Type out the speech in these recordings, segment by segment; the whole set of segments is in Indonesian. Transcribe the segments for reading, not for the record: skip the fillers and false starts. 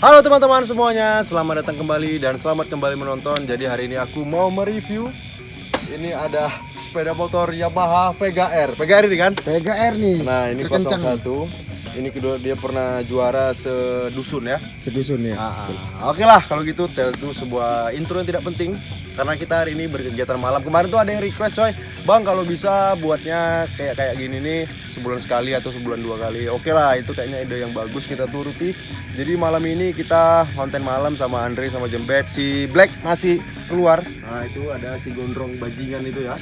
Halo teman-teman semuanya, selamat datang kembali dan selamat kembali menonton. Jadi hari ini aku mau mereview. Ini ada sepeda motor Yamaha Vega R. Vega R ini kan? Vega R nih. Nah ini terkencang 01. Ini kedua dia pernah juara sedusun ya. sedusun ya. Oke lah kalau gitu itu sebuah intro yang tidak penting karena kita hari ini berkegiatan malam. Kemarin tuh ada yang request coy, bang kalau bisa buatnya kayak gini nih sebulan sekali atau sebulan 2 kali. Oke lah itu kayaknya ide yang bagus, kita turuti. Jadi malam ini kita konten malam sama Andre sama Jembet. Si Black masih keluar. Nah itu ada si gondrong bajingan itu ya.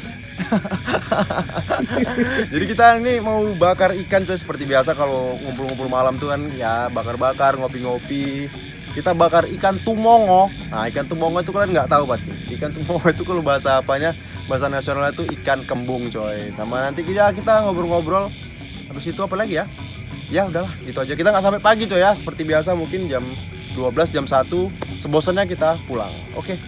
Jadi kita ini mau bakar ikan coy, seperti biasa kalau ngumpul-ngumpul malam tuh kan ya bakar-bakar, ngopi-ngopi. Kita bakar ikan tumongo. Nah ikan tumongo itu kalian nggak tahu pasti. Ikan tumongo itu kalau bahasa apanya, bahasa nasionalnya itu ikan kembung coy. Sama nanti kita ngobrol-ngobrol. Habis itu apa lagi ya? Ya udahlah gitu aja. Kita nggak sampai pagi coy ya. Seperti biasa mungkin jam 12, jam 1 sebosannya kita pulang. Oke.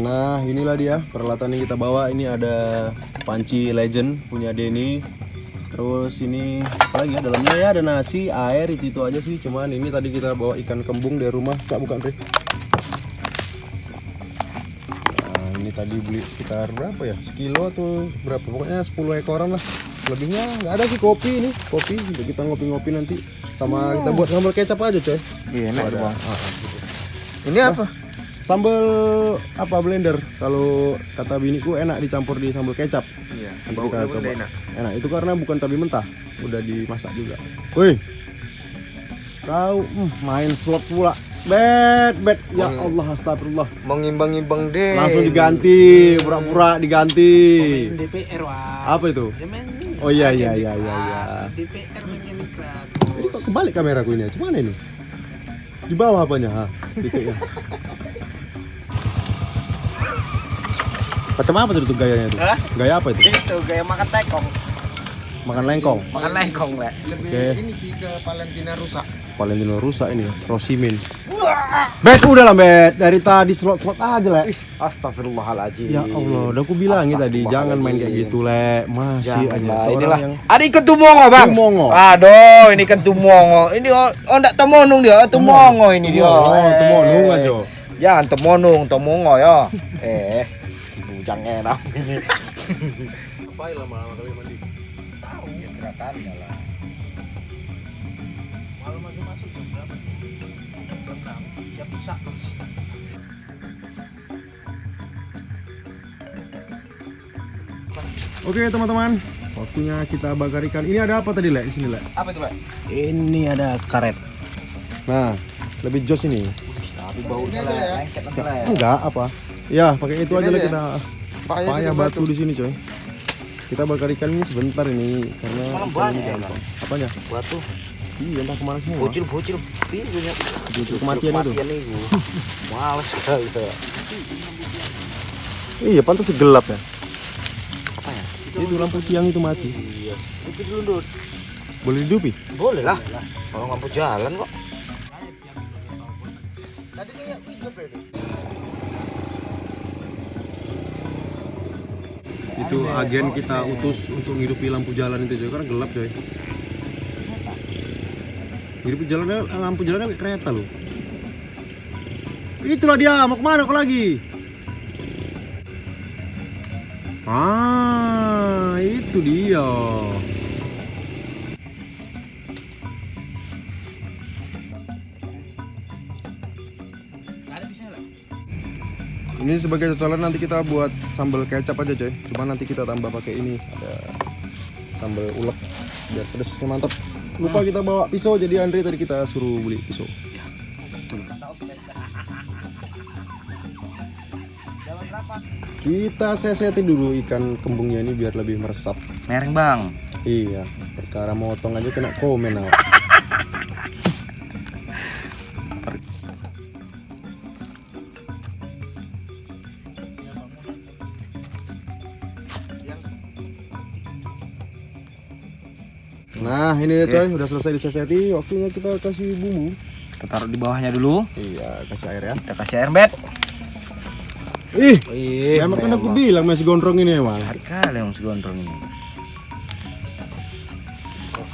Nah inilah dia peralatan yang kita bawa. Ini ada panci legend punya Denny. Terus ini apa lagi ya, dalamnya ya ada nasi, air, itu aja sih. Cuman ini tadi kita bawa ikan kembung dari rumah. Cak bukan Andre. Nah ini tadi beli sekitar berapa ya, sekilo atau berapa, pokoknya 10 ekoran lah. Lebihnya nggak ada sih. Kopi ini, kopi untuk kita ngopi-ngopi nanti. Sama kita buat sambal kecap aja coy. Iya enak Ada. bang. Gitu. Ini apa? Sambal apa, blender. Kalau kata biniku enak dicampur di sambal kecap. Iya. Nanti Bau kita coba. enak. Enak itu karena bukan cabai mentah, udah dimasak juga. Woi, kau main slot pula. Bet, ya Allah, astagfirullah. Mau ngimbang-ngimbang deh. Langsung diganti, pura-pura diganti. DPR wah. Apa itu? Oh iya. DPR menyanyikan. Jadi kok kebalik kameraku ini? Cuman ini di bawah apanya? Ha, titiknya. Macam apa tuh gayanya itu? Hah? Gaya apa itu? Itu gaya makan tekong. Makan lengkong. Makan lengkong lah. Lebih Oke. ini sih ke Valentina rusak. Valentino rusak ini, Rosimin. Bet udah lah Bet, dari tadi slot-slot aja Le. Astagfirullahaladzim. Ya Allah, udah aku bilangin tadi jangan main kayak gitu Le. Masih aja seorang Inilah. yang Ada ikan tumongo bang. Tumongo. Aduh, ini ikan tumongo. Ini ndak temonung dia, tumongo ini dia. Tumonung aja. Jangan temonung, tumongo ya. Bujang enak ini. Ngapain lama-lama kali mandi? Tahu ya gerakannya lah. Malam masuk jam berapa? Jam 6, jam 1. Oke teman-teman, waktunya kita bakar ikan. Ini ada apa tadi Le? Di sini Le. Apa itu, Pak? Ini ada karet. Nah, lebih jos ini. Tapi baunya lah, lengket nanti lah ya. Enggak apa? Ya, pakai itu Ini aja aja lah ya? kita. Payah batu di sini coy. Kita bakar ikan ini sebentar ini karena Malam ikan banyak ini ya, gampang. Apanya? Batu, Iya, entah kemana semua. bocil. Ih, punya Bocil kematian itu. itu. Males sekali itu. Iya, pantas gelap ya. Apa ya? Itu lampu tiang itu mati. Iya. Itu dulu. Boleh dihidupi? Boleh lah. Kalau lampu jalan kok. Tadi kayak hidup itu. Itu agen kita utus untuk ngidupi lampu jalan itu coy, karena gelap coy. Ngidupi jalannya, lampu jalannya kayak kereta loh. Itulah dia, mau kemana kau lagi? Ah, itu dia. Ini sebagai cocolan nanti kita buat sambal kecap aja coy. Cuma nanti kita tambah pakai ini, ada sambal ulek biar pedasnya mantap. Lupa kita bawa pisau, jadi Andre tadi kita suruh beli pisau. Kita sesetin dulu ikan kembungnya ini biar lebih meresap. Mereng bang. Iya, perkara motong aja kena komen awak. Nah ini ya coy, udah selesai diseseti. Waktunya kita kasih bumbu. Kita taruh di bawahnya dulu. Iya, kasih air ya. Kita kasih air bet. Memang kan aku bilang masih gondrong ini emang. Hari kali yang segondrong ini.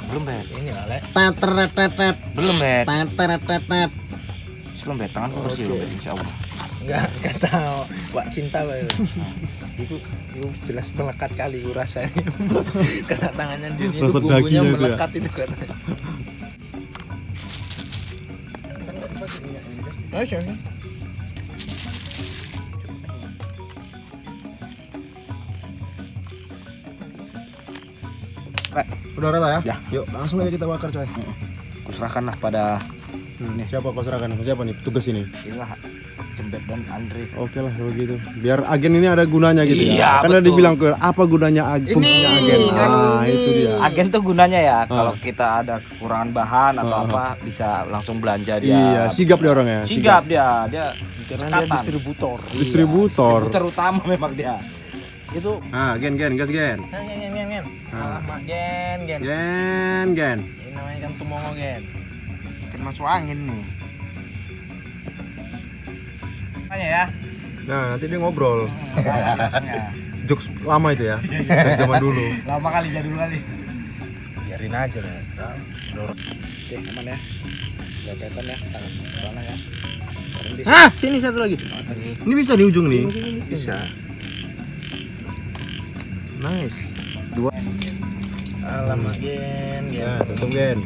Belum bet. Ini lah, Le. Tetetetet. Belum bet. Tetetetet. Belum bet. Tanganku bersih loh bet, insya Allah. Enggak kata Wak cinta Pak. Iku jelas melekat kali gue rasanya. Kena tangannya dia itu Rasa bumbunya dagingnya itu ya? melekat itu katanya. Oh, coba. Udah rata ya? Ya. Yuk, langsung aja kita bakar coy. Kuserahkanlah pada Siapa kau serahkan? Siapa nih tugas ini? inilah Cembet dan Andre. Oke lah kalau gitu. Biar agen ini ada gunanya gitu Iya, ya. Karena betul. dibilang ke apa gunanya agen? Fungsinya agen. Nah, itu dia. Agen tuh gunanya ya kalau kita ada kekurangan bahan atau apa bisa langsung belanja dia. Iya, sigap dia orangnya. Sigap dia Karena dia cekatan. distributor. Iya, Distributor. distributor utama memang dia. Itu Ah, gen, gas gen. gen. Alamak gen. Gen. Ini namanya kan tumongo gen. Kan masuk angin nih. Makanya ya. Nah, nanti dia ngobrol. Ya. Jokes lama itu ya. Dari zaman dulu. Lama kali jadul kali. Biarin aja lah. Oke, aman ya. Jaga ya, tangan sana ya. Hah, sini satu lagi. Ini bisa di ujung nih. Bisa. Nice. Alamak gen. Ya, tutup gen.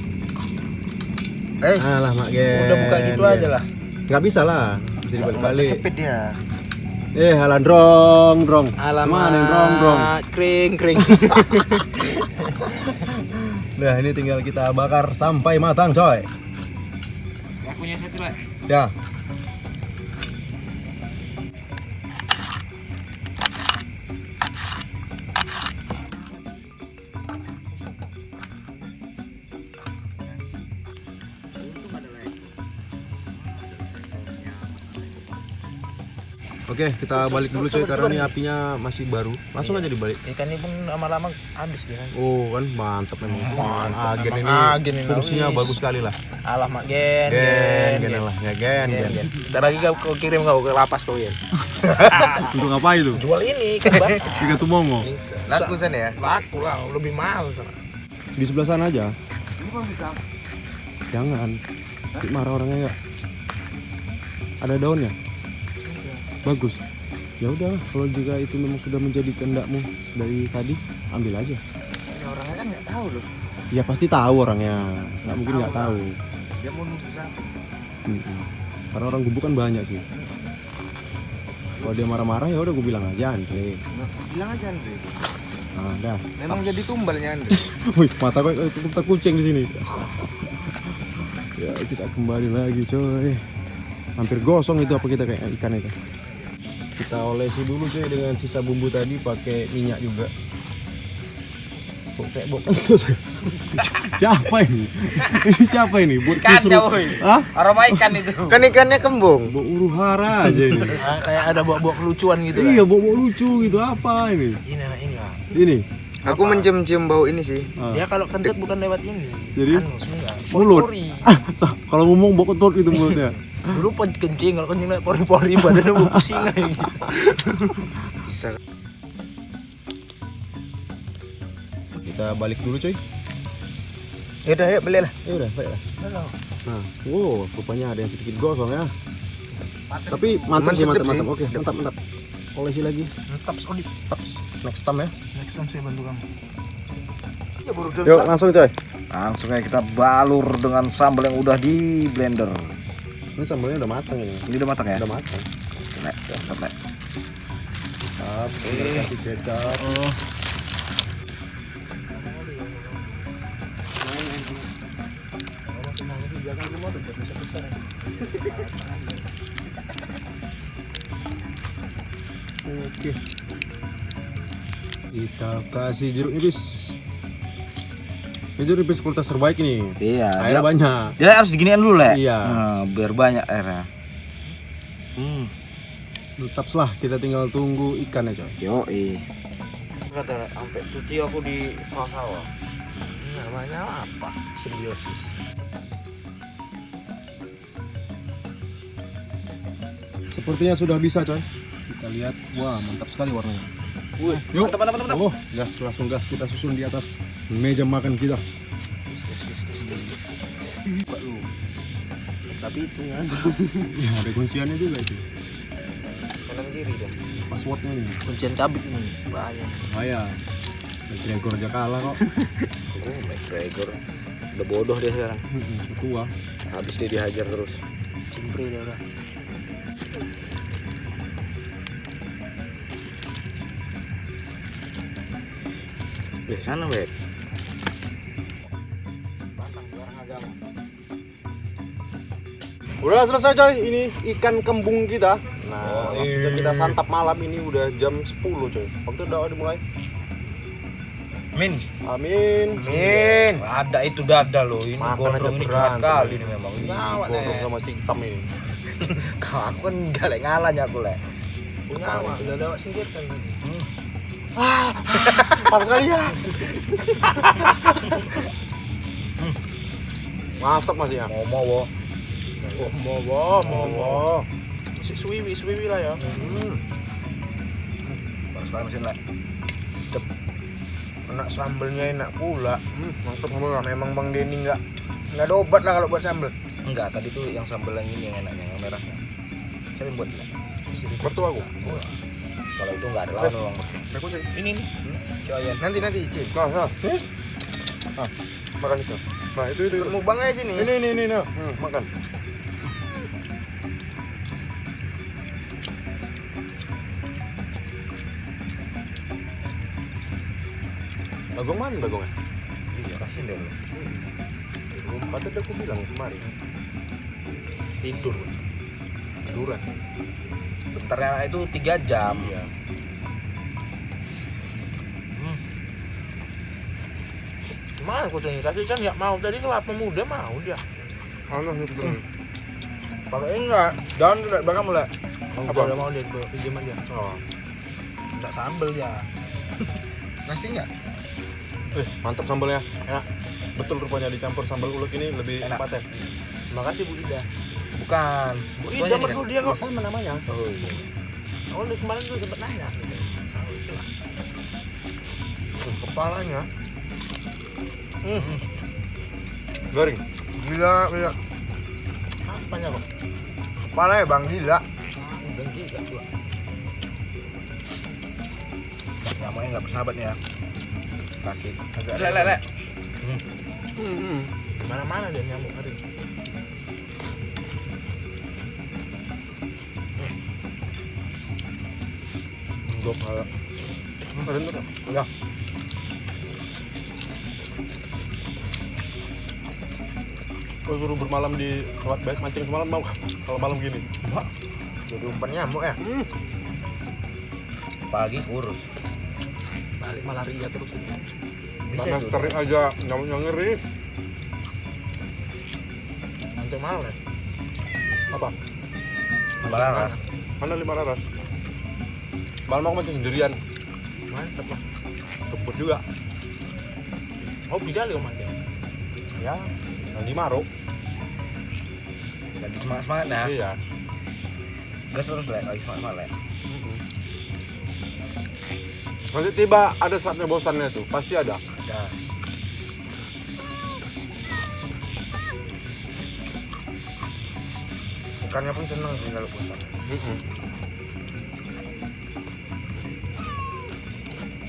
Alamak gen. Udah buka gitu Gen. aja lah. Nggak bisa lah. Bisa dibalik-balik. Cepet dia. Halan drong. Alamak. Mana yang drong. Kring. Nah, ini tinggal kita bakar sampai matang, coy. Lakunya satu lah. Ya. Oke, kita balik dulu coy karena ini apinya masih baru. Langsung aja dibalik. Ikan ini pun lama-lama habis dia kan. Oh, kan mantap memang. Agen Agen ini ini fungsinya wis. bagus sekali lah. Alamak gen. Gen lah, ya gen. Ntar lagi kau kirim kau ke lapas kau ya. Untuk apa itu? Jual ini kan bang. Ikan tumongo. Laku sana ya? Laku lah, lebih mahal sana. Di sebelah sana aja. Ini bang bisa. Jangan. Nanti marah orangnya enggak. Ada daunnya. Bagus. Ya udah, kalau juga itu memang sudah menjadi kehendakmu dari tadi, ambil aja. Ya, orangnya kan nggak tahu loh. Ya pasti tahu orangnya. Nggak mungkin nggak tahu. Dia mau nunggu siapa? Karena orang gubuk kan banyak sih. Kalau dia marah-marah ya udah gue bilang aja Andre. Bilang aja Andre. Nah, dah. Memang jadi tumbalnya Andre. Wih, mata gue kita kucing di sini. Ya, kita kembali lagi, coy. Hampir gosong itu apa kita kayak ikan itu. Kita olesi dulu coy dengan sisa bumbu tadi pakai minyak juga. Kok kayak bau kentut. Siapa ini? Ini siapa ini? Buat Ikan kisru. dah, woy. Hah? Aroma ikan itu. Kan ikannya kembung. Bau uruhara aja ini. Kayak ada bawa-bawa kelucuan gitu Iya, bau lucu gitu. Apa ini? Ini lah. Ini. Aku mencium-cium bau ini sih. Ah. Dia kalau kentut bukan lewat ini. Jadi? enggak. Mulut. Pori. Kalau ngomong bau kentut itu mulutnya. Dulu kencing, kalau kencing lewat pori-pori badannya bau pusing kayak gitu. Bisa. Kita balik dulu coy. Ya udah, yuk beli lah. Ya udah, baiklah. Nah, wow, rupanya ada yang sedikit gosong ya. Tapi mantap sih, sedep mantap. sih. Oke, mantap. Olesi lagi. Mantap sekali. Next time ya. Next time saya bantu kamu. Ya baru udah. Yuk, langsung coy. Langsung aja kita balur dengan sambal yang udah di blender. Ini sambalnya udah matang ini. Ini udah matang ya? Udah matang. Nek, nek. Kecap, kasih kecap. Oke. Kita kasih jeruk nipis. Ini jeruk nipis kualitas terbaik ini. Iya. Airnya banyak. Dia harus diginiin dulu, Le. Iya. Nah, biar banyak airnya. Tetap lah, kita tinggal tunggu ikan ya coy. Yoi. Kata sampai cuci aku di sawah. Namanya apa? Simbiosis. Sepertinya sudah bisa coy. Kita lihat, wah mantap sekali warnanya. Wih, Yuk, mantap. oh gas, langsung gas kita susun di atas meja makan kita. Tapi itu ya Ya, ada kunciannya juga itu. kanan kiri dah. Passwordnya nih. Kuncian cabik ini bahaya. Bahaya. McGregor aja kalah kok. Oh, McGregor. Udah bodoh dia sekarang. Tua. Habis dia dihajar terus. Simpre dia udah. Sana, Beb. Udah selesai coy, ini ikan kembung kita. Nah, Oh, waktunya kita santap malam ini udah jam 10 coy. Waktu udah dimulai. Min, Amin. Min. ada itu dada loh. Ini Makan gondrong aja ini jahat berantem. kali ini memang. Ngawat, Gondrong sama si hitam ini. Aku kan gak lek ngalahnya aku lek. Punya awak udah lewat singkirkan tadi. Pas kali ya. Masak masih ya. Mau wo. Mau. Si suwi lah ya. Baru sekali mesin lek. Enak sambelnya enak pula. Mantap sama. Memang Bang Denny nggak ada obat lah kalau buat sambel. Enggak, tadi tuh yang sambal yang ini yang enaknya, yang merahnya. Siapa yang buat? Bertu aku. Kalau itu enggak ada lawan memang. Aku sih. Ini nih. Si Oyen. Nanti Cil. Nah. Nis. Makan itu. Nah, itu. Ikut mukbang aja sini. Ini. Nah. Makan. Bagong mana bagongnya? Iya, kasihin deh lu. Tadi aku bilang kemarin. Tiduran. Bentarnya itu 3 jam. Iya. Mana kucing kasih kan nggak mau tadi kelapa muda mau dia. Alah itu. Pakai enggak. Jangan lek bakal mulai. Apa udah mau dia pinjam aja. Oh. Enggak sambel ya. Nasi enggak? Mantap sambalnya. Enak. Betul rupanya dicampur sambal ulek ini lebih Enak. paten. Makasih Bu Ida. Bukan. Bu Ida mertua dia kok. Sama namanya. Oh iya. Oh, lu kemarin tuh sempet nanya. Oh, itulah. Kepalanya. Garing. Gila. Apanya kok? Kepalanya Bang gila. Dan gila pula. Nyamuknya enggak bersahabat nih ya. Kaki. Agak lek. Mana-mana dia nyamuk hari. Dok, kalau Ada enggak? ya. Kau suruh bermalam di tempat baik mancing semalam mau kalau malam gini. Jadi umpan nyamuk ya. Pagi kurus. Balik malaria terus. Bisa Karena itu. terik aja nyamuknya ngeri. Nanti malam. Apa? Balaras. Mana 5 raras? Malam aku mancing sendirian. Mantap lah. Kebut juga. Hobi kali kau mancing. Ya. Lagi maruk. Lagi semangat nah. Iya. Gas terus lek, lagi semangat lek. Nanti tiba ada saatnya bosannya tuh, pasti ada. Ada. Ikannya pun seneng sih kalau bosan.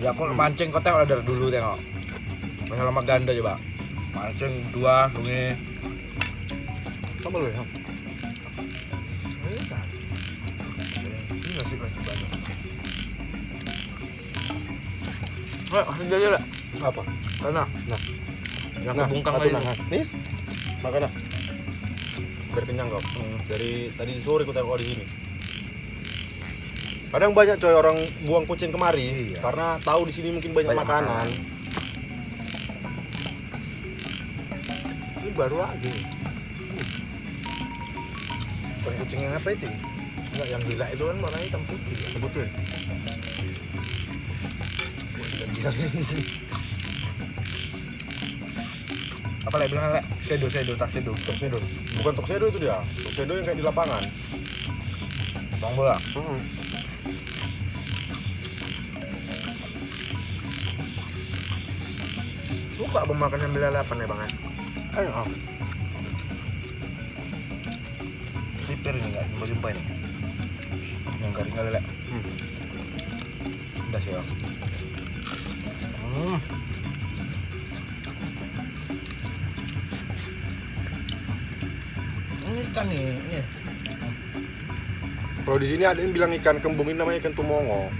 Ya aku mancing kau tengok dari dulu tengok. Masalah sama ganda coba. Mancing 2 dunge. Sama lu ya. Ini nasi lagi banyak. Ayo, aja lah. Apa? Sana. Nah. Yang Nah, kebungkang satu tadi. nah. Nis. Makan dah. Biar kenyang kau. Dari tadi sore ku tengok di sini. Kadang banyak coy orang buang kucing kemari karena tahu di sini mungkin banyak, Banyak makanan. Ini baru lagi. Bukan kucing yang apa itu? Enggak, yang gila itu kan warnanya hitam putih. Betul. Apa lek bilang lek? Sedo, tak sedo. Tuxedo. Bukan tuxedo itu dia. Tuxedo yang kayak di lapangan. Bang bola. Suka abang makan sambil lalapan ya bang ya? Enak. Seri nih nggak jumpa ini. Yang garing kali lek. Udah sih ya. Ini ikan nih. Ini. Kalau di sini ada yang bilang ikan kembung ini namanya ikan tumongo.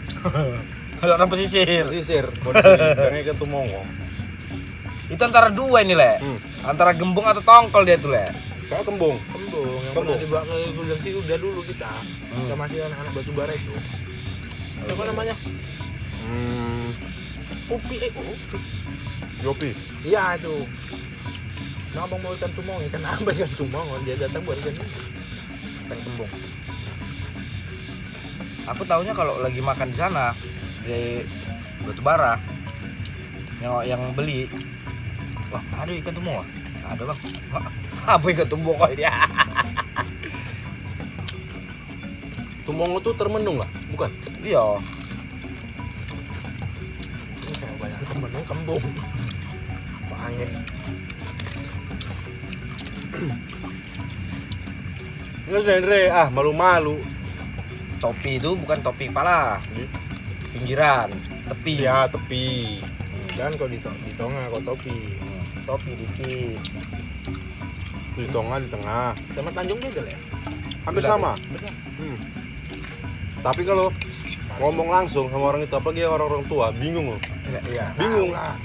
Kalau orang pesisir. Pesisir. Kalau di sini bilangnya ikan tumongo. Itu antara dua ini lek. Antara gembung atau tongkol dia tuh lek. Kayak kembung. Kembung yang Kembung. pernah dibawa ke Gudang Ki udah dulu kita. Kita masih anak-anak batu bara itu. Apa namanya? Upi, upi. Yopi. Iya itu. Nah, abang mau ikan tumong, ikan apa ikan tumong? Dia datang buat ikan kembung. Aku taunya kalau lagi makan di sana di Batubara yang beli, wah ada ikan tumongo, ada bang, wah, apa ikan tumongo ini? Tumongo tuh termenung lah, bukan? Iya, Ini kayak banyak temennya kembung. Angin. Enggak Andre, malu-malu. topi itu bukan topi kepala, pinggiran, tepi. Ya tepi. Dan kau di tengah kau topi. Topi dikit. Di tengah, di tengah. Sama Tanjung Bedel ya? Hampir Benar, sama. Tapi kalau ngomong langsung sama orang itu, apalagi orang-orang tua, bingung loh. Iya. Bingung. Lah.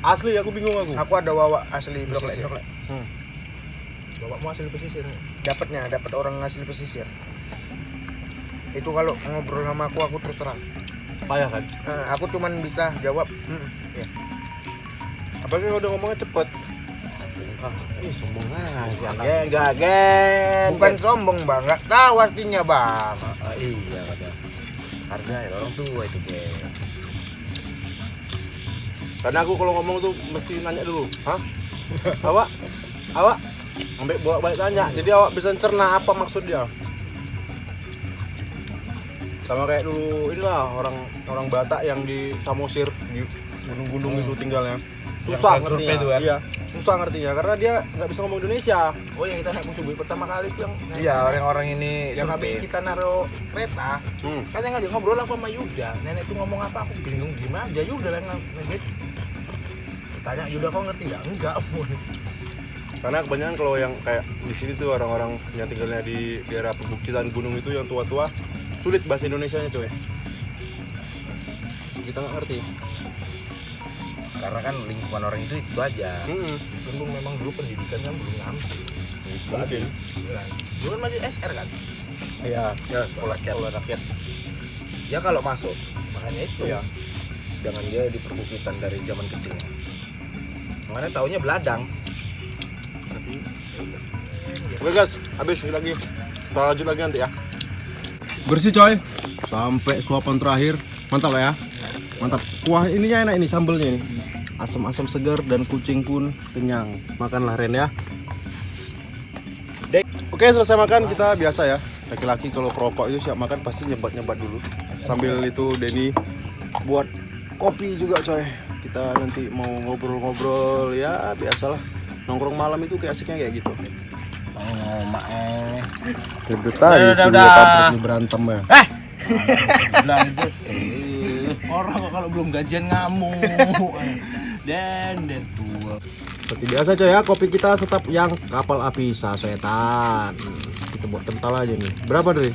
Asli aku bingung aku. Aku ada wawa asli pesisir. Bapakmu asli pesisir. Dapat orang asli pesisir. Itu kalau ngobrol sama aku terus terang. Payah kan? Aku cuman bisa jawab. Ya. Apalagi kalau udah ngomongnya cepet. Ih sombong aja. Enggak, bukan sombong bang, nggak tahu artinya bang. Iya kata. Harga ya orang tua itu geng. Karena aku kalau ngomong tuh mesti nanya dulu. Hah? Awak? Sampai bolak-balik tanya. Jadi awak bisa cerna apa maksud dia. Sama kayak dulu inilah orang Batak yang di Samosir di gunung-gunung itu tinggalnya. Susah Yang survei ngertinya. itu kan? Iya, susah ngertinya karena dia nggak bisa ngomong Indonesia. Oh yang kita naik Musubi pertama kali itu yang Iya orang-orang ini yang habis kita naruh kereta. Kan yang ngajak ngobrol apa sama Yuda. Nenek itu ngomong apa aku bingung gimana aja Yuda lah ngedit. Tanya Yuda kau ngerti nggak? Enggak. Karena kebanyakan kalau yang kayak di sini tuh orang-orang yang tinggalnya di daerah perbukitan gunung itu yang tua-tua sulit bahasa Indonesianya coy. Kita nggak ngerti. karena kan lingkungan orang itu aja. Gunung memang dulu pendidikannya belum nyampe. Mungkin. Dulu kan masih SR kan? Iya, ya sekolah rakyat. Ya kalau masuk, Makanya itu. Iya. sedangkan dia di perbukitan dari zaman kecilnya. Makanya taunya beladang. Tapi Oke guys, habis lagi. Kita lanjut lagi nanti ya. Bersih coy. Sampai suapan terakhir. Mantap lah ya. Mantap. Kuah ininya enak ini sambelnya ini. Asam-asam segar dan kucing pun kenyang. Makanlah Ren ya. Oke, selesai makan kita biasa ya. Laki-laki kalau perokok itu siap makan pasti nyebat-nyebat dulu. Sambil itu Denny buat kopi juga coy. Kita nanti mau ngobrol-ngobrol ya biasalah. Nongkrong malam itu kayak asiknya kayak gitu. Ribut tadi Udah. berantem ya. orang kok kalau belum gajian ngamuk. Dan tua. Seperti biasa coy ya, kopi kita tetap yang kapal api sasetan. Kita buat kental aja nih. Berapa dari?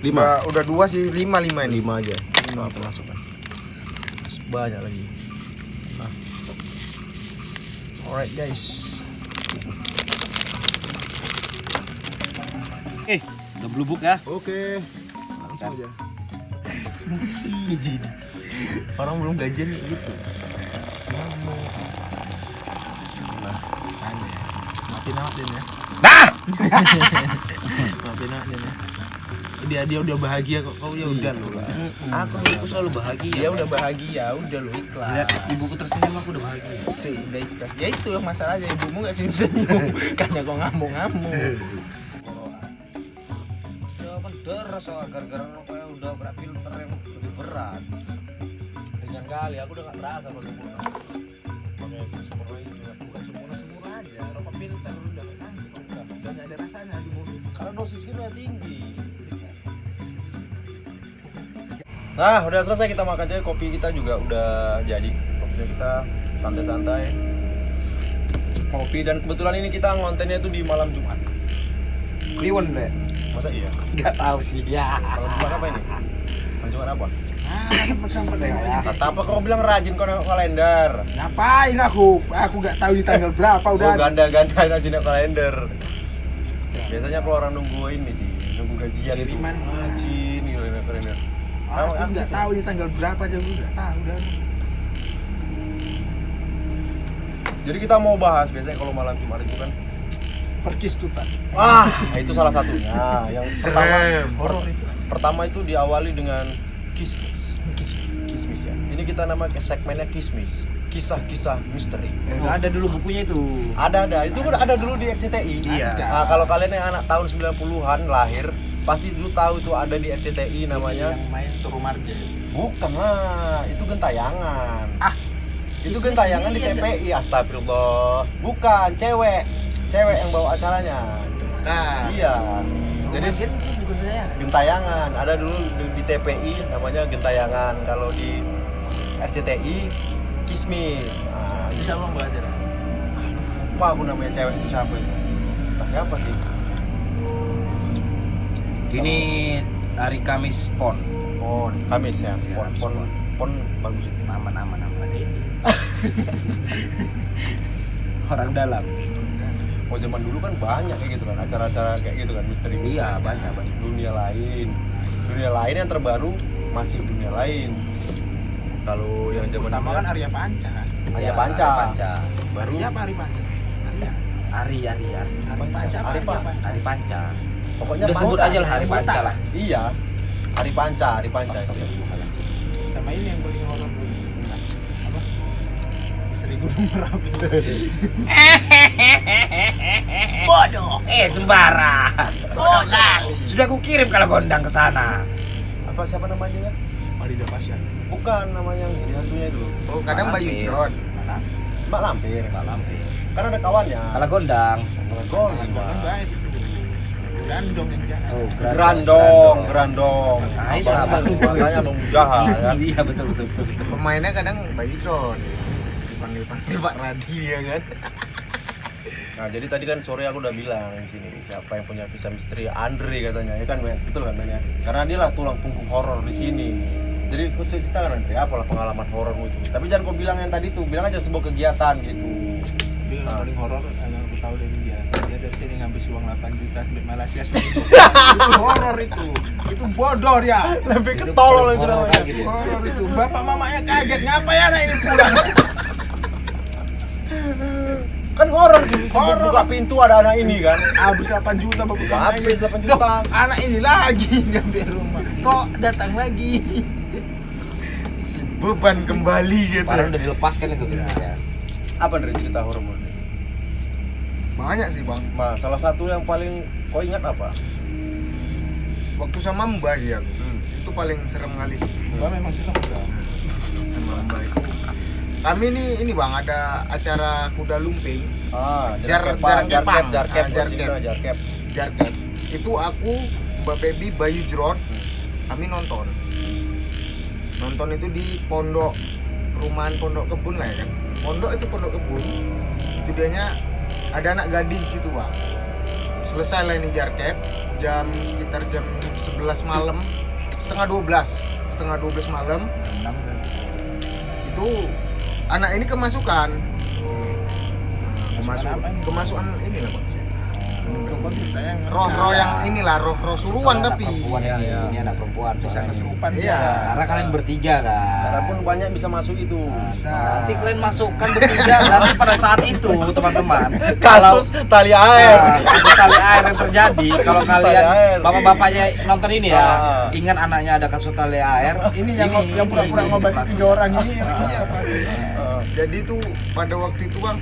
5? Udah 2 sih, 5 ini. 5 aja. 5 pemasukan. Banyak lagi. Nah. Alright guys. Udah blubuk ya. Oke. Langsung aja. Sih jadi. Orang belum gajian gitu. Matiin Adin ya. Nah! Matiin Adin ya. Dia udah bahagia kok. Kau ya udah lu lah. Aku selalu bahagia. Dia udah bahagia, udah lu ikhlas. Lihat ibuku tersenyum aku udah bahagia. Sih, udah ikhlas. Ya itu yang masalahnya ibumu enggak senyum-senyum. Kayaknya kau ngamuk-ngamuk. Jangan deras gara-gara rokoknya udah berat filter yang lebih berat. Ringan kali, aku udah gak terasa pakai pulsa. Pakai sempurna itu bukan sempurna aja. Rokok filter udah banyak ada rasanya di mulut. Karena dosis kita tinggi. Nah, udah selesai kita makan aja, kopi kita juga udah jadi. Kopinya kita santai-santai. Kopi dan kebetulan ini kita ngontennya itu di malam Jumat. Kliwon deh. Masa iya? Nggak tahu sih ya. Malam Jumat apa ini? Malam Jumat apa? Macam pertanyaan. Kata apa kau bilang rajin kau nengok kalender? Ngapain aku? Aku nggak tahu di tanggal berapa udah. Oh, ganda-gandain aja nengok kalender. Biasanya kalau orang nunggu ini sih, nunggu gajian itu. Kiriman. Rajin gitu nengok kalender. Aku nggak tahu di tanggal berapa aja aku nggak tahu dan. Jadi kita mau bahas biasanya kalau malam Jumat itu kan. Perkistutan. Wah, itu salah satunya. Yang pertama, Horor itu. pertama itu diawali dengan kismis. Kismis ya. Ini kita nama segmennya kismis. Kisah-kisah misteri. Udah ada dulu bukunya itu. Ada. Itu kan ada dulu di RCTI. Iya. Nah, kalau kalian yang anak tahun 90-an lahir, pasti dulu tahu itu ada di RCTI namanya. Yang main Turu Marga. Bukan lah, itu gentayangan. Itu Kismis gentayangan di dia, TPI, astagfirullah. Bukan, cewek yang bawa acaranya. Bukan. Iya. Jadi Jadi itu bukan saya. gentayangan, ada dulu di TPI namanya gentayangan. Kalau di RCTI kismis. Nah, Bisa bang buat acara. lupa aku namanya cewek itu siapa itu. Nah, siapa sih? Ini hari Kamis Pon. Oh, Kamis ya. Iya, Pon bagus itu. Nama. Ada ini. Orang dalam. Oh, zaman dulu kan banyak kayak gitu kan, acara-acara kayak gitu kan, misteri. Iya, banyak. Dunia lain yang terbaru masih dunia lain. Kalau yang zaman Pertama dulu kan Arya Panca kan. Arya Panca. Baru apa Ari Panca? Arya. Ari. Ari Panca apa Ari Arya Pak. Panca? Hari Panca. Pokoknya Udah sebut Panca. aja lah Hari Buta. Panca lah. Iya. Hari Panca itu. Astagfirullahaladzim. Sama ini yang paling horor dulu. Apa? Misteri Gunung Merapi. Bodoh. Sembarang. Bodoh kali. Sudah aku kirim kalau gondang ke sana. Apa siapa namanya? Marida Pasya. Bukan namanya yang jadi hantunya itu. Oh, kadang Bayu Icron. Mana? Mbak Lampir. Pak Lampir. Kan ada kawannya. Kalau gondang. Gol. Kan baik itu. Grandong yang jahat. Oh, Grandong. Nah, itu Abang, abang. makanya Bang Jaha kan. Iya betul. Pemainnya kadang Bayu Icron. Dipanggil Pak Radi ya kan. Nah, jadi tadi kan sore aku udah bilang di sini siapa yang punya kisah misteri, Andre katanya. Ya kan, Ben? Betul kan, Ben ya? Karena dia lah tulang punggung horor di sini. Jadi kau cerita kan, Andre, apalah pengalaman horormu itu. Tapi jangan kau bilang yang tadi tuh, bilang aja sebuah kegiatan gitu. Dia yang paling horor yang aku tahu dari dia. Dia dari sini ngambil uang 8 juta sampai Malaysia seminggu. Itu horor itu. Itu bodoh dia. Lebih ketolol itu Horor namanya. lagi dia. Horor itu. Bapak mamanya kaget, ngapain anak ini pulang? Kan horor, Horor. buka pintu ada anak ini kan. Habis 8 juta bapak Habis 8 juta. Duh, anak ini lagi ngambil rumah. Kok datang lagi? Si beban kembali gitu. Padahal udah dilepaskan itu ya. Apa Andre cerita horormu? Banyak sih bang, Salah satu yang paling kau ingat apa? waktu sama Mbak sih aku itu paling serem kali sih. Mbak memang serem enggak? Sama Mbak itu kami ini bang ada acara kuda lumping Jarkep. Jarkep itu aku Mbak Baby Bayu Jron kami nonton itu di pondok kebun lah ya kan, pondok kebun itu dianya ada anak gadis di situ bang. Selesai lah ini Jarkep sekitar jam 11 malam, setengah 12 malam itu anak ini kemasukan kemasukan ini lah bang, Kok ceritanya roh yang inilah roh suruhan tapi Perempuan ini anak perempuan bisa soalnya. kesurupan Iya. dia. Karena kalian bertiga kan. Karena pun banyak bisa masuk itu. Bisa. Nanti kalian masukkan bertiga nanti pada saat itu teman-teman Kasus tali air. kasus tali air yang terjadi kalau Kasus tali kalian air. bapak-bapaknya nonton ini ya Ah. ingat anaknya ada kasus tali air Ini yang pura-pura ngobati 3 orang ini siapa? jadi tuh pada waktu itu bang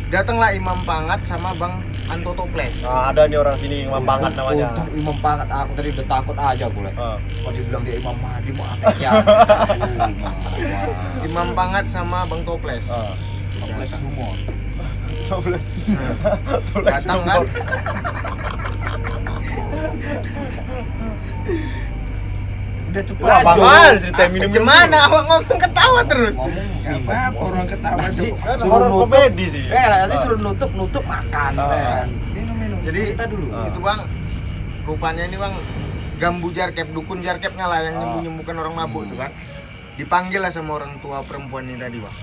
datanglah Imam Pangat sama Bang Anto Toples. Nah, ada nih orang sini Imam Pangat namanya. Untung Imam Pangat, aku tadi udah takut aja aku lihat. Sempat dibilang dia Imam Mahdi mau atek ya. Imam Pangat sama Bang Toples. Toples humor. 12. Datang kan. Udah cepat. Wah, mahal cerita minum. Gimana awak ngomong ketawa terus? Ngomong Gak apa-apa orang ketawa tuh. Kan horor komedi sih. nanti suruh nutup makan. kan. Minum. Jadi Cerita dulu. itu bang, rupanya ini bang Gambu Jarkep, dukun Jarkepnya lah yang nyembuh-nyembuhkan orang mabuk itu kan. Dipanggil lah sama orang tua perempuan ini tadi bang.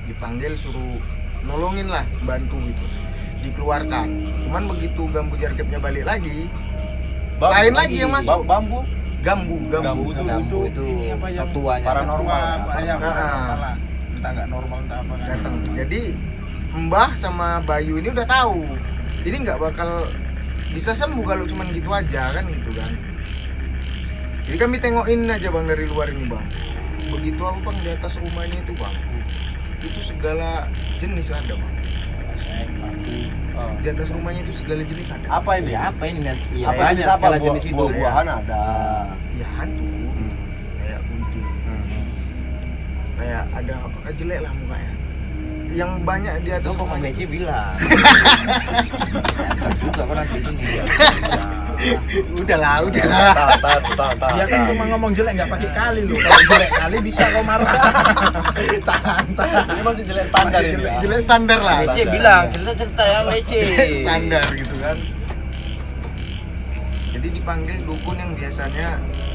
Dipanggil suruh nolongin lah, bantu gitu. Dikeluarkan. Cuman begitu Gambu Jarkepnya balik lagi, lain lagi yang masuk. Bambu. Gambu. Gambu itu ini apa yang satuannya paranormal. Yang Ah. apalah. Entah nggak normal entah apa kan. Datang. Jadi Mbah sama Bayu ini udah tahu. Ini nggak bakal bisa sembuh kalau cuman gitu aja kan gitu kan. Jadi kami tengokin aja bang dari luar ini bang. Begitu aku bang di atas rumah ini itu bang, itu segala jenis ada bang. Di atas rumahnya itu segala jenis ada. Apa ini? Ya apa ini nanti? Ya Apa banyak Apa? segala jenis itu. Buah-buahan ada. Ya hantu gitu. Kayak gunting. Kayak ada jelek lah mukanya. Yang banyak di atas Itu Bang rumahnya. BC bilang. Juga kan nanti sini. Udahlah. Tahan. Dia kan cuma ngomong jelek nggak pakai kali loh. Kalau jelek kali bisa kau marah. Tahan. Ini masih jelek standar ini. ya. Jelek standar lah. BC bilang cerita yang BC. Standar gitu kan. Jadi dipanggil dukun yang biasanya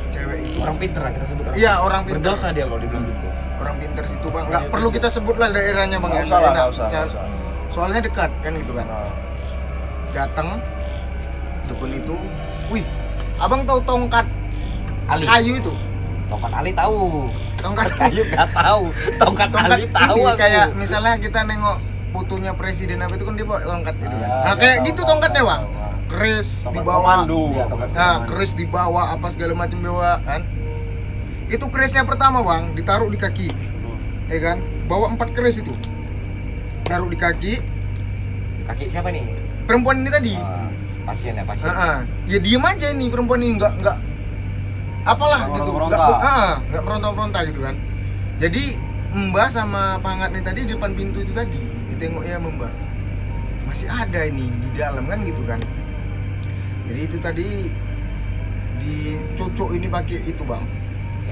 cewek itu Orang pinter lah kita sebut. Iya, orang pinter. Berdosa dia kalau dibilang gitu. Orang pinter situ bang, nggak perlu kita sebut lah daerahnya bang. Nggak ya. usah lah, Enak. nggak usah. Soalnya dekat kan gitu kan. Datang dukun itu, wih, abang tahu tongkat Ali. kayu itu? Tongkat Ali tahu. Tongkat Kayu nggak tahu. Tongkat Ali tahu ini aku. kayak misalnya kita nengok fotonya presiden apa itu kan dia bawa tongkat gitu kan. Ah, Nah dia kayak tahu, gitu tahu, tongkatnya tahu, bang. tahu. Keris Tongkat dibawa. komando. Iya, tongkat Nah, keris dibawa apa segala macam bawa kan. Itu kerisnya pertama bang, ditaruh di kaki. Ya kan? Bawa 4 keris itu. Taruh di kaki. Kaki siapa nih? Perempuan ini tadi. Pasien ya, pasien. Ya diem aja ini perempuan ini nggak apalah Nggak gitu. meronta-meronta. Nggak meronta-meronta gitu kan. Jadi Mbah sama Pangat ini tadi di depan pintu itu tadi ditengok ya Mbah. Masih ada ini di dalam kan gitu kan. Jadi itu tadi dicocok ini pakai itu bang,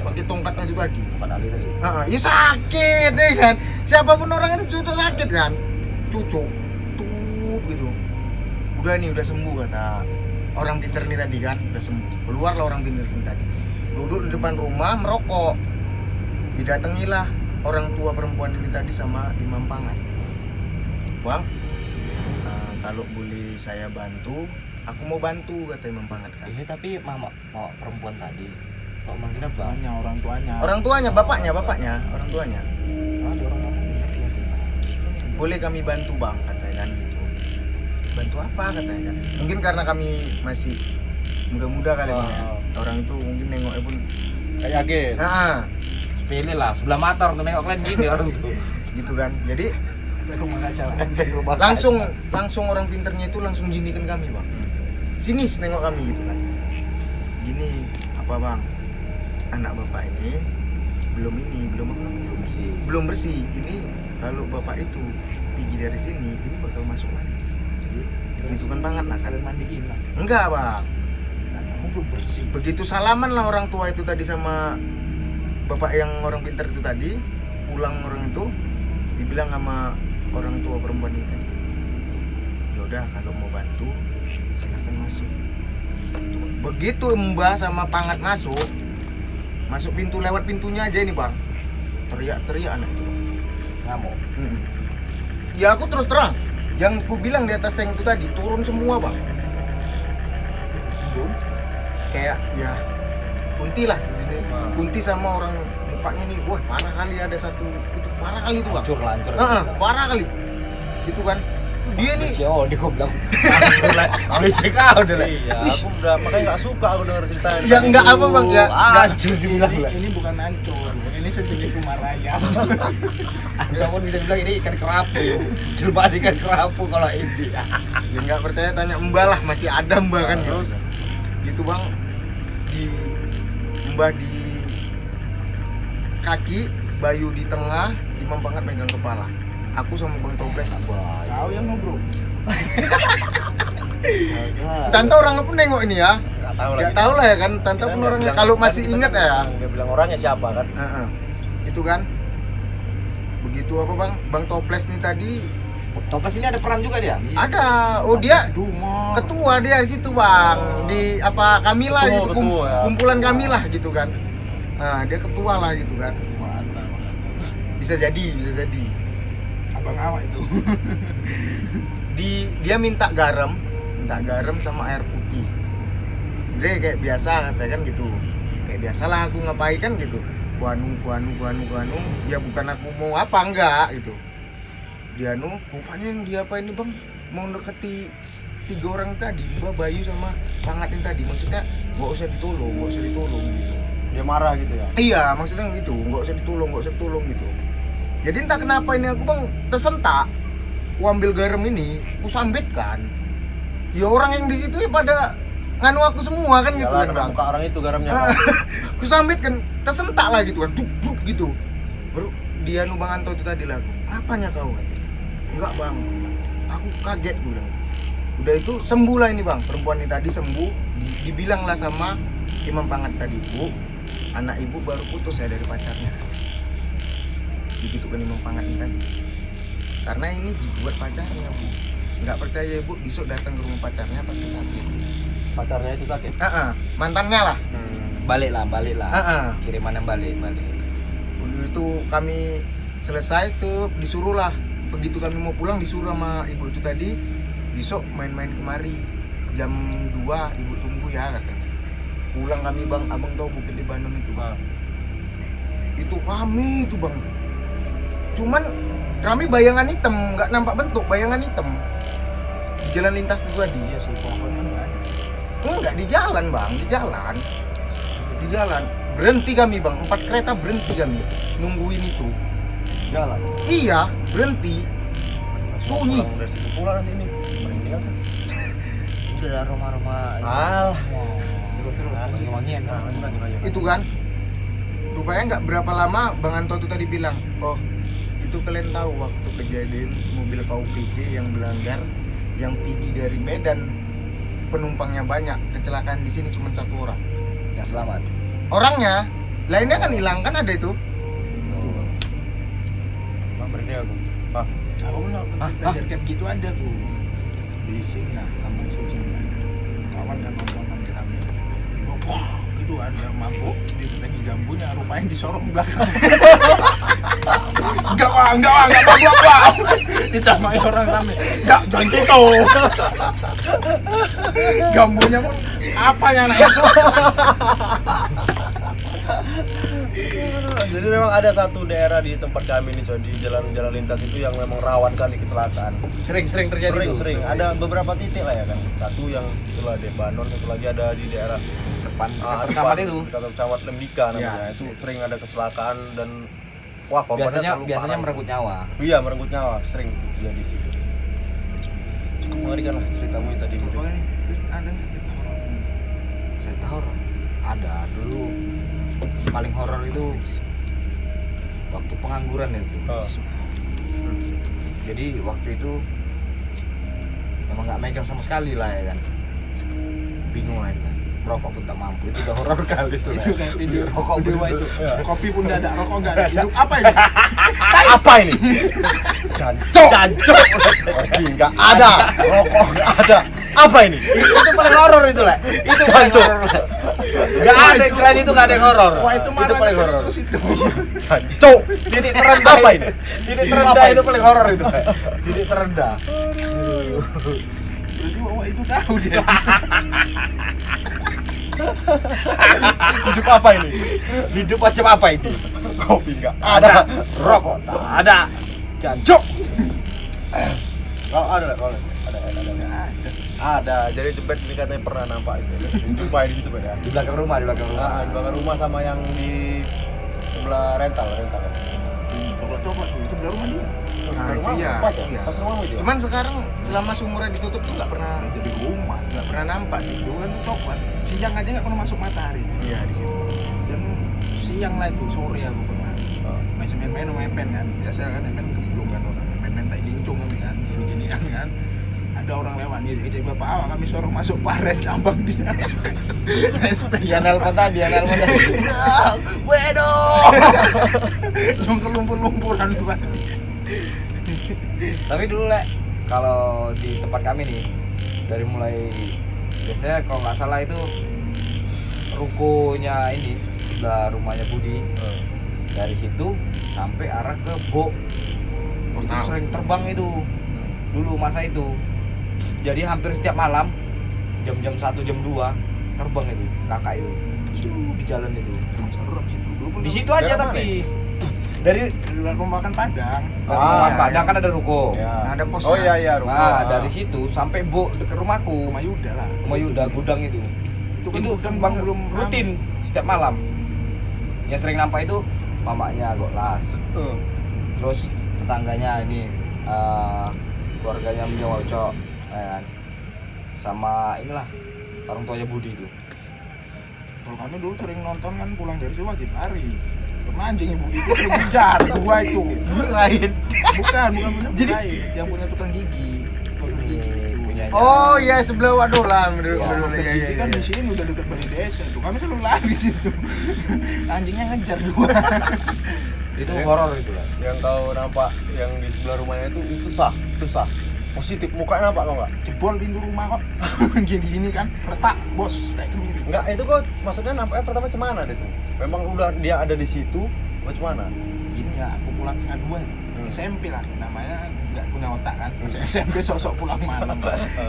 pakai tongkatnya itu tadi. Tongkat Ali tadi. Ya sakit deh kan. Siapapun orang ini cucuk sakit kan. Cucuk tuh gitu. Udah nih udah sembuh kata orang pinter nih tadi kan, udah sembuh. Keluarlah orang pinter ini tadi. Duduk di depan rumah merokok. Didatangilah orang tua perempuan ini tadi sama Imam Pangat. Bang, kalau boleh saya bantu, aku mau bantu kata Imam Pangat kan. Ini tapi mama perempuan tadi kok manggilnya bang. Tuanya orang tuanya. Orang tuanya, bapaknya, orang tuanya. Ada orang ngomong gitu. Boleh kami bantu bang katanya kan gitu. Bantu apa katanya kan? Mungkin karena kami masih muda-muda kali bang ya. Orang itu mungkin nengoknya pun Kayak yakin. Sepele lah, sebelah mata orang tuh nengok kalian gini orang tuh. gitu kan. Jadi Rumah kaca. langsung orang pinternya itu langsung gini kan kami bang. Sini nengok kami gitu kan. Gini apa bang? Anak bapak ini belum bersih. belum bersih. Ini kalau bapak itu pergi dari sini, ini bakal masuk lagi. Jadi itu kan banget lah kan. Kalian mandiin lah. Enggak bang. Nah, kamu belum bersih. Begitu salaman lah orang tua itu tadi sama bapak yang orang pintar itu tadi, pulang orang itu dibilang sama orang tua perempuan ini tadi, yaudah kalau mau bantu silakan masuk. Begitu Mbah sama Pangat masuk pintu, lewat pintunya aja ini bang, teriak-teriak anak itu bang. Ngamuk. Ya aku terus terang, yang ku bilang di atas seng itu tadi turun semua bang. Kayak ya kunti lah sejenis. Kunti sama orang mukanya ini, wah parah kali ada satu itu parah kali itu bang. Lancur. Parah kali. Gitu kan. Dia nih Oh, dia kok bilang lancur lah. Leceh kau udah lah. Iya, aku udah makanya nggak suka aku denger ceritanya. ya enggak apa bang ya. Hancur dibilang lah. Ini bukan hancur. Ini sejenis rumah raya. Kamu bisa bilang ini ikan kerapu. Jelmaan ikan kerapu kalau ini. Ya nggak percaya tanya Mbah lah, masih ada Mbah kan Terus? gitu bang. Di Mbah di kaki, Bayu di tengah, Imam Pangat megang kepala. Aku sama Bang Toples. Kau yang ngobrol. Tante orang pun nengok ini ya. Nggak tahu lah ya kan. Tante pun orangnya kalau masih ingat ya. Dia bilang orangnya siapa kan? Itu kan. Begitu apa Bang? Bang Toples nih tadi Toples ini ada peran juga dia. ada. Oh dia Dumor. ketua dia di situ Bang. Di apa Kamilah Ketua, gitu. ketua, ya. Kumpulan Kamilah gitu kan. Nah, dia ketua lah gitu kan. Bisa jadi. Abang awak itu. Dia minta garam sama air putih. Dia kayak biasa katanya kan gitu. Kayak biasalah aku ngapain kan gitu. Kuanu. Ya bukan aku mau apa enggak gitu. Dia rupanya yang dia apa ini Bang? Mau deketi 3 orang tadi, Mbak Bayu sama Pangatin tadi. Maksudnya nggak usah ditolong gitu. Dia marah gitu ya. Iya, maksudnya gitu, nggak usah ditolong gitu. Jadi entah kenapa ini aku Bang tersentak. Aku ambil garam ini, aku sambitkan. Ya orang yang di situ ya pada nganu aku semua kan gitu kan Bang. Muka orang itu garamnya. Aku sambitkan, tersentak lah gitu kan, duk gitu. Baru dia Bang Anto itu tadi lah, apanya kau katanya? Enggak Bang, aku kaget gue bilang. Udah itu sembuh lah ini Bang, perempuan ini tadi sembuh. Dibilang lah sama Imam Pangat tadi, Bu, anak ibu baru putus ya dari pacarnya. Begitu kan Imam Pangat ini tadi. Karena ini dibuat pacarnya Bu. Nggak percaya Ibu, besok datang ke rumah pacarnya pasti sakit. Pacarnya itu sakit. Mantannya lah. Balik lah. Kiriman yang balik. Begitu kami selesai tuh disuruh lah. Begitu kami mau pulang disuruh sama ibu itu tadi, besok main-main kemari jam 2 ibu tunggu ya katanya. Pulang kami Bang, abang tahu Bukit di Bandung itu Bang. Itu rame itu Bang. Cuman rame bayangan hitam, nggak nampak bentuk, bayangan hitam di jalan lintas itu tadi. Iya sih, pohonnya nggak ada. Enggak di jalan Bang, di jalan. Berhenti kami Bang, 4 kereta berhenti kami nungguin itu. Jalan. Iya, berhenti. Sunyi. Pulang dari situ pulang nanti ini. Merinding kan? Udah aroma-aroma. Alah. Wangi-wangian. Itu kan. Rupanya nggak berapa lama Bang Anto itu tadi bilang, oh itu kalian tahu waktu kejadian mobil KUPJ yang melanggar, yang pergi dari Medan, penumpangnya banyak, kecelakaan di sini cuma 1 orang. Yang selamat. Orangnya lainnya kan hilang kan ada itu. Merinding aku. Pak. Aku pernah belajar kayak begitu ada Bu. Di sini nah, kampung sini ada. Kawan kan nonton nanti rame. Wah, gitu ada mabuk ditagi jambunya, rupanya disorong belakang. Enggak mabuk. Dicamai orang rame. Enggak, jangan gitu. Gambunya pun apa yang naik? Jadi memang ada satu daerah di tempat kami nih coy, di jalan-jalan lintas itu yang memang rawan kali kecelakaan. Sering terjadi tuh. Sering. Ada beberapa titik lah ya kan. Satu yang situlah di Banon, satu lagi ada di daerah Depan depan itu. dekat Kecamatan Lembika namanya. Ya. Itu sering ada kecelakaan dan wah korbannya selalu Biasanya parah. merenggut nyawa. Iya, merenggut nyawa, sering terjadi di situ. Mengerikan lah ceritamu yang tadi. Pokoknya ada nggak cerita horor? Cerita horor. Ada dulu. Paling horor itu waktu pengangguran itu. Jadi waktu itu memang nggak megang sama sekali lah ya kan. Bingung lah kan. Merokok pun tak mampu. Itu udah horor kali itu. Itu kayak video Rokok dewa begitu. itu. Kopi pun nggak ada, rokok nggak ada. Hidup apa ini? Apa ini? Jancok. Enggak ada. Rokok enggak ada. Apa ini? Itu paling horor itu lah. Itu paling horor. Enggak ada selain itu, enggak ada yang horor. Wah itu marah paling horor. ke situ. Jancok. Titik terendah Apa ini? Titik terendah itu paling horor itu. Titik terendah. Berarti bahwa itu tahu dia. Hidup apa ini? Hidup macam apa ini? Kopi enggak ada. Rokok tak ada. Jancok. Oh, ada. Ada. Jadi Jebet ini katanya pernah nampak itu. Jumpai di situ beda. Di belakang rumah. Di belakang rumah sama yang di sebelah rental. Coklat itu sebelah rumah dia. Nah, itu iya. Pas ya? Iya. Pas rumahmu itu ya? Cuman sekarang selama sumurnya ditutup tuh nggak pernah Jadi rumah. nampak sih. Dulu kan tuh coklat. Siang aja nggak pernah masuk matahari. Iya di situ. Dan siang lah itu sore aku pernah. Main main sama Epen kan. Biasa kan Epen gemblung kan orang main kan. Ada orang lewat nih, jadi bapak awak kami suruh masuk paret gampang dia. Dia nelpon tadi. Wedo. Langsung kelumpur-lumpuran tuh. Tapi dulu Lek, kalau di tempat kami nih, dari mulai biasanya kalau nggak salah itu rukonya ini sebelah rumahnya Budi, dari situ sampai arah ke Bo itu sering terbang itu dulu masa itu. Jadi hampir setiap malam jam-jam 1 jam 2 terbang itu kakak itu di jalan itu. Serem situ. Dulu Di situ aja Daerah tapi dari luar rumah makan Padang. rumah iya, Padang iya. kan ada ruko. Ya. Ada pos. Oh iya rumah. Nah, dari situ sampai Bo dekat rumahku. Rumah Yuda lah. Rumah Yuda gudang itu. Itu kan Itu gudang terbang belum rutin setiap malam. Yang sering nampak itu mamanya Goklas. Terus tetangganya ini keluarganya Menjawa Ucok, ya kan? Sama inilah orang tuanya Budi itu. Kalau kami dulu sering nonton kan pulang dari sini wajib lari. Karena anjing ibu itu sering ngejar gua itu. Lain. Bukan punya lain, yang punya tukang gigi. Tukang gigi itu. Punyanya. Oh iya sebelah Wadolan. Ya, Tukang gigi kan di sini udah dekat Balai Desa itu. Kami selalu lari situ. Anjingnya ngejar dua. Itu horor itu lah. Yang kau nampak yang di sebelah rumahnya itu sah. Positif, muka nampak kau nggak? Jebol pintu rumah kok. Gini-gini kan, retak bos kayak kemiri. Enggak, itu kok maksudnya nampaknya pertama cemana deh tuh? Memang udah dia ada di situ, macam mana? Ini lah, aku pulang setengah 2 ya. SMP lah, namanya nggak punya otak kan. Masih SMP sok-sok pulang malam.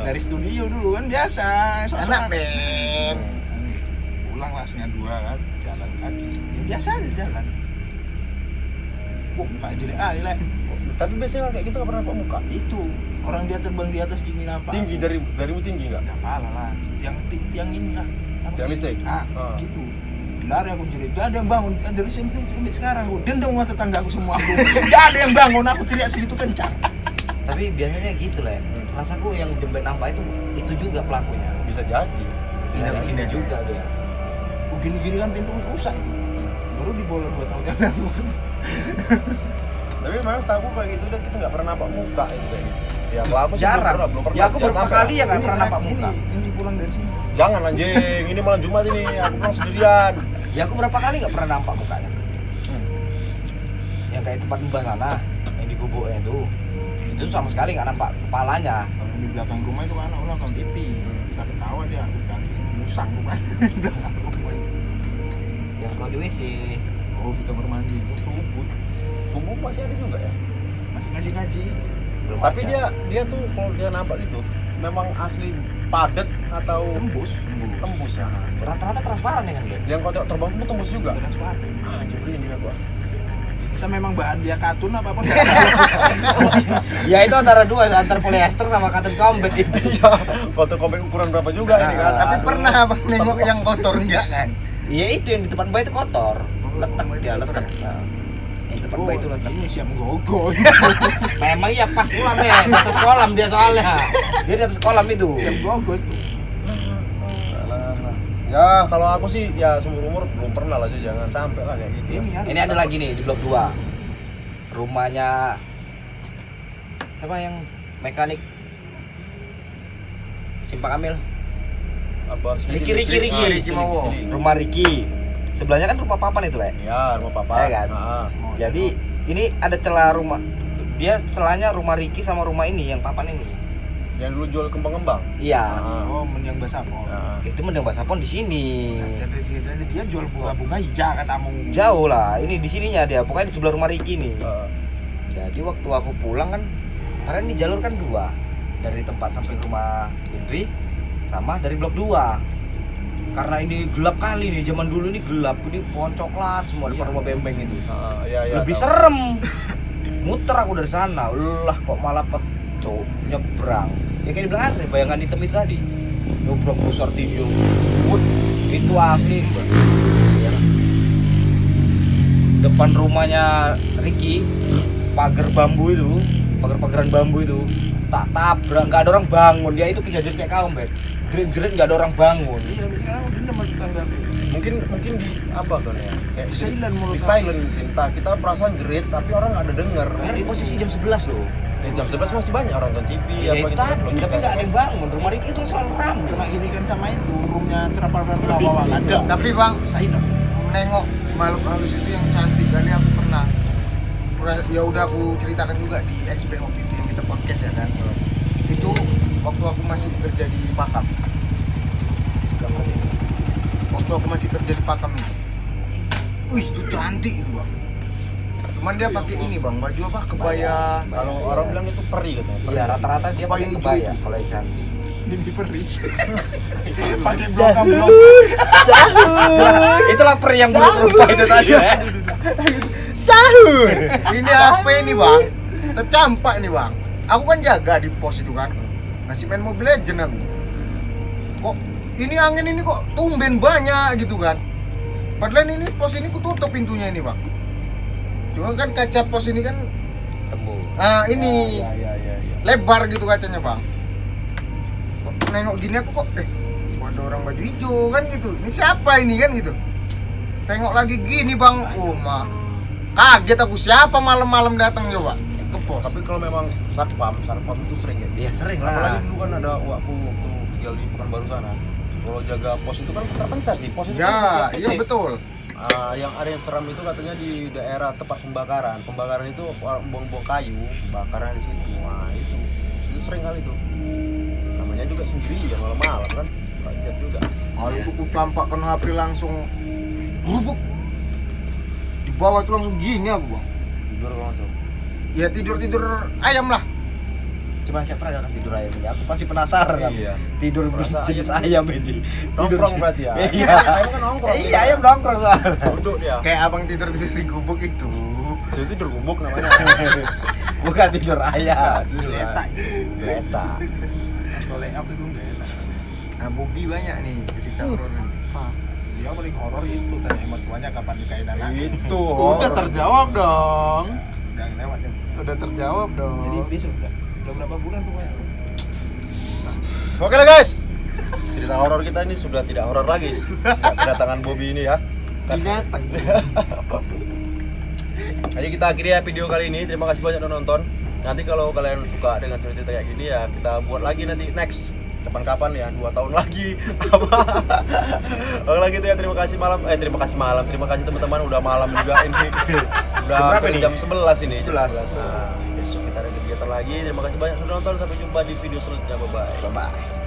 Dari studio dulu kan biasa, sok-sok Anak Ben. pulang lah setengah 2 kan, jalan kaki. Ya biasa aja jalan. Wah, muka jelek lah. Tapi biasanya kayak gitu nggak pernah nampak muka. Itu orang dia terbang di atas gini nampak. Tinggi darimu tinggi nggak? Nggak pala lah. Yang ini lah. Apa? Tiang listrik? Ah, Ah. gitu. Lari aku jerit, gak ada yang bangun dari SMP sampai sekarang aku dendam sama tetangga aku semua aku. Gak ada yang bangun, aku teriak segitu kencang. Tapi biasanya gitu lah. Rasaku yang jembet nampak itu juga pelakunya. Bisa jadi. Tidak di sini juga dia. Gini-gini kan pintu rusak itu. Baru dibolong 2 tahun yang lalu. Tapi memang setahu aku kayak gitu dan kita nggak pernah nampak muka itu kayak gitu. Ya kalau aku sih Jarang. belum pernah. Ya aku beberapa sampai kali ya nggak pernah nampak ini, muka. ini pulang dari sini. Jangan anjing, ini malam Jumat ini, aku pulang sendirian. Ya aku berapa kali nggak pernah nampak mukanya. Yang kayak tempat mbah sana, yang di gubuknya itu sama sekali nggak nampak kepalanya. Kalau di belakang rumah itu anak orang nonton TV. Kita ketawa dia, aku cariin musang rupanya di belakang rumah itu. Yang kau di WC. Oh, di kamar mandi itu subuh. Subuh masih ada juga ya. Masih ngaji-ngaji. Belum Tapi aja. dia tuh kalau dia nampak gitu, memang asli padat atau Tembus. tembus ya. Rata-rata transparan ya kan Ben? Yang kau tengok terbang pun tembus juga. Transparan. Ah, jadi ini gua. Kita memang bahan dia katun apa Ya itu antara polyester sama cotton combat itu. Iya, foto komen ukuran berapa juga ini kan. Tapi Aduh. pernah abang nengok yang kotor enggak kan? Iya itu yang di depan mbak itu kotor. Letak dia letak. Nah, yang di depan mbak itu letak. ini siap gogo. Memang iya pas pulang deh, di atas kolam dia soalnya. Dia di atas kolam itu. Siap gogo itu. Ya kalau aku sih ya seumur umur belum pernah lah, jangan sampai lah kayak gitu. Ini ada lagi nih di blok 2. Rumahnya siapa yang mekanik Simpang Amil? Apa sih? Riki. Mawo. Rumah Riki. Sebelahnya kan rumah papan itu, Le. Ya, rumah papa. Ya kan? Ah. Jadi ini ada celah rumah. Dia celahnya rumah Riki sama rumah ini yang papan ini. Yang dulu jual kembang-kembang. Iya. Ah. Oh, mendiang basapon. Nah. Itu mendang Basapon di sini. Dia jual bunga-bunga hijau katamu. Jauh lah. Ini di sininya dia. Pokoknya di sebelah rumah Riki nih. Ah. Jadi waktu aku pulang kan, karena ini jalur kan 2 dari tempat sampai rumah Indri sama dari blok 2. Karena ini gelap kali nih, zaman dulu ini gelap, ini pohon coklat semua depan rumah Bembeng itu. Iya, Lebih tahu. serem. Muter aku dari sana, lah kok malah pecut nyebrang. Ya kayak dibilang Andre, bayangan hitam itu tadi. Nyebrang besar tinggi. Itu asli. Ya. Depan rumahnya Riki, pagar bambu itu, pagar-pagaran bambu itu, tak tabrak, nggak ada orang bangun. Ya itu kejadian kayak kaum, Ben. Jerit-jerit nggak ada orang bangun. Iya, tapi sekarang udah dendam sama tetangga aku. Mungkin di apa kan ya? Kayak Di silent mulut di aku. silent mungkin. Entah kita perasaan jerit tapi orang nggak ada denger. Karena di posisi jam 11 loh. Jam 11 masih banyak orang nonton TV Ya itu gitu kan, tadi, logika tapi nggak ada yang bangun. Rumah Riki itu selalu ramai. Kena gini kan sama itu roomnya terapar bawah ada. Tapi bang, Saya hidup. nengok makhluk halus itu yang cantik kali aku pernah. Ya udah aku ceritakan juga di Expand waktu itu yang kita podcast ya kan. Itu waktu aku masih kerja di Pakam. Waktu aku masih kerja di Pakam itu. Wih, itu cantik itu bang. Cuman dia pakai ini bang, baju apa? Kebaya. kalau orang bilang itu peri katanya. Iya, rata-rata dia Kebaya pakai hijau kebaya itu. kalau yang cantik. Ini peri. Pakai blok. Itulah peri yang buruk rupa itu tadi. Sahur. Ini apa ini bang? Tercampak ini bang. Aku kan jaga di pos itu kan. Masih main Mobile Legends aku. Kok ini angin ini kok tumben banyak gitu kan? Padahal ini pos ini kututup pintunya ini bang. Cuma kan kaca pos ini kan, Tembus. ini Ya. lebar gitu kacanya bang. Kok nengok gini aku kok, ada orang baju hijau kan gitu. Ini siapa ini kan gitu. Tengok lagi gini bang, mah kaget aku, siapa malam-malam datang coba ke pos. Tapi kalau memang sarpam itu sering ya. Iya sering Apalagi lah. dulu kan ada waktu tinggal di Pekanbaru sana. Kalau jaga pos itu kan terpencar sih. Pos itu kan Ya, setiap iya titik. betul. Yang ada yang seram itu katanya di daerah tempat pembakaran. Pembakaran itu buang-buang kayu, bakaran di situ. Nah, itu sering kali tuh. Namanya juga sendiri ya malam-malam kan. Rakyat juga. Kalau itu ku campakkan HP langsung rubuk. Di bawah itu langsung gini aku bang. Tidur langsung. Ya tidur ayam lah. Cuma siapa pernah kan tidur ayam ini? Aku pasti penasaran kan. Iya. Tidur Merasa jenis ayam. ayam ini. Nongkrong berarti ya. Iya. Ayam kan nongkrong. Iya, ayam nongkrong soalnya. Duduk dia. Kayak abang tidur di gubuk itu. Itu tidur gubuk namanya. Bukan tidur ayam. Geletak itu. Geletak. Kalau layout itu enggak enak. Nah Bobby banyak nih cerita horor ini. Dia paling horor itu tanya mertuanya kapan nikahin anak. Itu. Udah terjawab dong. Udah lewat ya. Udah terjawab dong. Jadi besok udah berapa bulan pokoknya. Oke lah guys. Cerita horor kita ini sudah tidak horor lagi. Sejak kedatangan Bobby ini ya. Binatang. Jadi kita akhiri ya video kali ini. Terima kasih banyak udah nonton. Nanti kalau kalian suka dengan cerita kayak gini ya kita buat lagi nanti next. Kapan-kapan ya, 2 tahun lagi. Oke lah gitu ya, terima kasih malam. Terima kasih teman-teman udah malam juga ini. Udah Jam berapa hampir nih? jam 11 ini. 11. Nah, besok kita ada kegiatan lagi. Terima kasih banyak sudah nonton. Sampai jumpa di video selanjutnya. Bye bye. Bye.